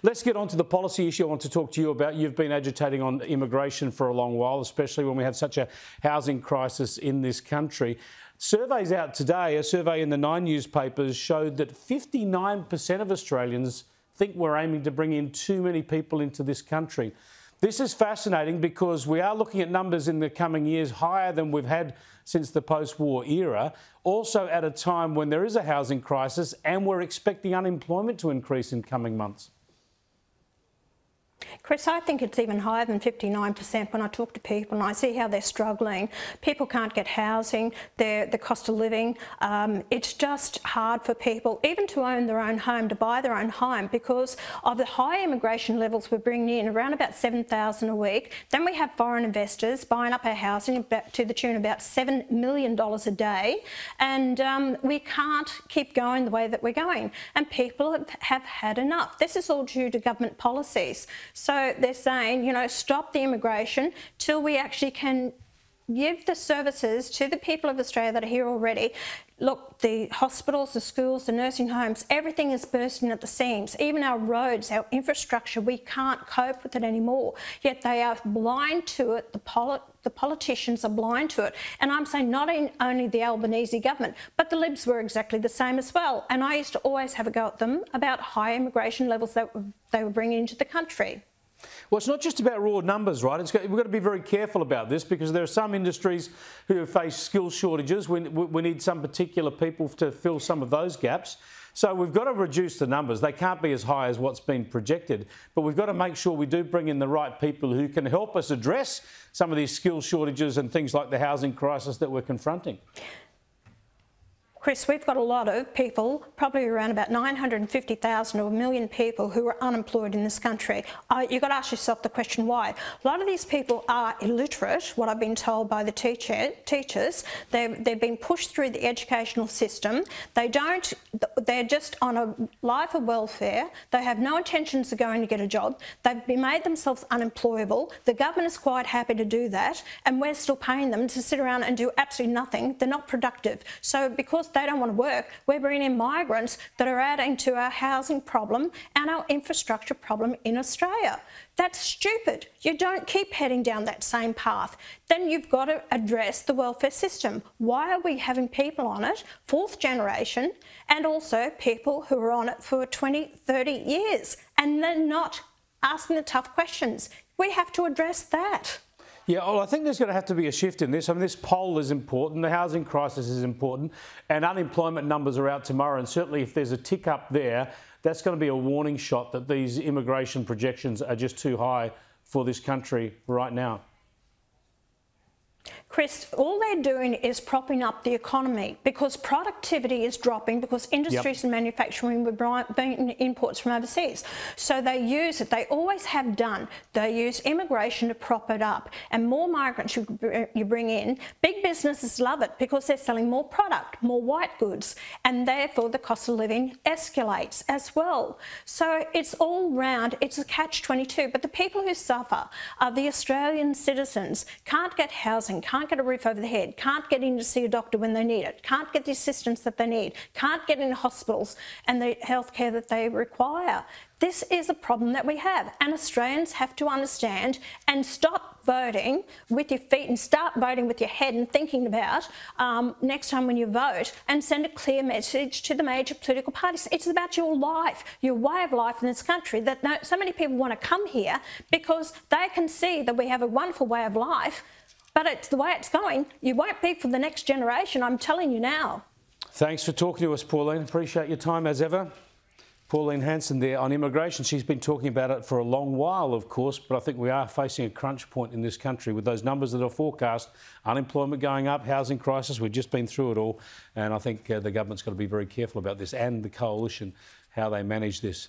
Let's get on to the policy issue I want to talk to you about. You've been agitating on immigration for a long while, especially when we have such a housing crisis in this country. Surveys out today, a survey in the Nine newspapers showed that 59% of Australians think we're aiming to bring in too many people into this country. This is fascinating because we are looking at numbers in the coming years higher than we've had since the post-war era, also at a time when there is a housing crisis and we're expecting unemployment to increase in coming months. Chris, I think it's even higher than 59% when I talk to people and I see how they're struggling. People can't get housing, the cost of living. It's just hard for people even to own their own home, to buy their own home, because of the high immigration levels we're bringing in, around about 7,000 a week. Then we have foreign investors buying up our housing to the tune of about $7 million a day. And we can't keep going the way that we're going. And people have had enough. This is all due to government policies. So they're saying, stop the immigration till we actually can give the services to the people of Australia that are here already. Look, the hospitals, the schools, the nursing homes, everything is bursting at the seams. Even our roads, our infrastructure, we can't cope with it anymore. Yet they are blind to it. The politicians are blind to it. And I'm saying not only the Albanese government, but the Libs were exactly the same as well. And I used to always have a go at them about high immigration levels that they were bringing into the country. Well, it's not just about raw numbers, right? We've got to be very careful about this because there are some industries who face skill shortages. We need some particular people to fill some of those gaps. So we've got to reduce the numbers. They can't be as high as what's been projected, but we've got to make sure we do bring in the right people who can help us address some of these skill shortages and things like the housing crisis that we're confronting. Chris, we've got a lot of people, probably around about 950,000 or 1 million people who are unemployed in this country. You've got to ask yourself the question why. A lot of these people are illiterate, what I've been told by the teachers. They've been pushed through the educational system. They're just on a life of welfare. They have no intentions of going to get a job. They've made themselves unemployable. The government is quite happy to do that, and we're still paying them to sit around and do absolutely nothing. They're not productive. So because they don't want to work, we're bringing in migrants that are adding to our housing problem and our infrastructure problem in Australia. That's stupid. You don't keep heading down that same path. Then you've got to address the welfare system. Why are we having people on it, fourth generation, and also people who are on it for 20, 30 years, and they're not asking the tough questions? We have to address that. Yeah, well, I think there's going to have to be a shift in this. I mean, this poll is important, the housing crisis is important, and unemployment numbers are out tomorrow, and certainly if there's a tick up there, that's going to be a warning shot that these immigration projections are just too high for this country right now. Chris, all they're doing is propping up the economy because productivity is dropping because industries and manufacturing were buying imports from overseas. So they use it. They always have done. They use immigration to prop it up. And more migrants you bring in, big businesses love it because they're selling more product, more white goods, and therefore the cost of living escalates as well. So it's all round. It's a catch-22. But the people who suffer are the Australian citizens. Can't get housing, can't get a roof over their head, can't get in to see a doctor when they need it, can't get the assistance that they need, can't get into hospitals and the healthcare that they require. This is a problem that we have, and Australians have to understand and stop voting with your feet and start voting with your head and thinking about next time when you vote, and send a clear message to the major political parties. It's about your life, your way of life in this country, that so many people want to come here because they can see that we have a wonderful way of life. But it's the way it's going. You won't be for the next generation, I'm telling you now. Thanks for talking to us, Pauline. Appreciate your time as ever. Pauline Hanson there on immigration. She's been talking about it for a long while, of course, but I think we are facing a crunch point in this country with those numbers that are forecast. Unemployment going up, housing crisis, we've just been through it all. And I think the government's got to be very careful about this, and the coalition, how they manage this.